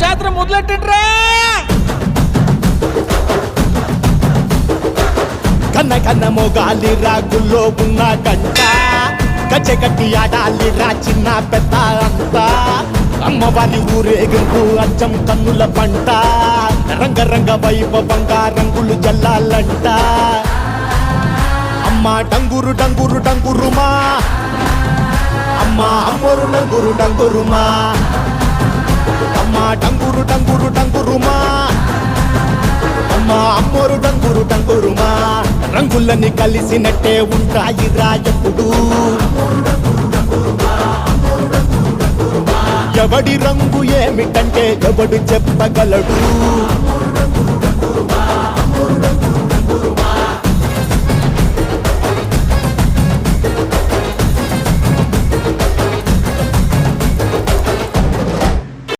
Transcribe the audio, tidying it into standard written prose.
జాతర మొదలెట్టండ్రా. కన్న కన్న మొగాలి రాగుల్లో ఉన్న గంట గచ్చగట్టి ఆడాలి రా చిన్న పెద్ద అంతా అమ్మవారి ఊరేగింపు అచ్చం కన్నుల పంట రంగరంగ వైభవంగా రంగులు జల్లాలంట అమ్మ డంగురు డంగురు డంగురుమా అమ్మ అమ్మోరు డంగురు డంగురుమా అమ్మ డంగురు డంగురు డంగురుమా అమ్మ అమ్మోరు డంగురు డంగురుమా రంగులని కలిసినట్టే ఉంటాయి రా ఎప్పుడు ఎవడి రంగు ఏమిటంటే ఎవడు చెప్పగలడు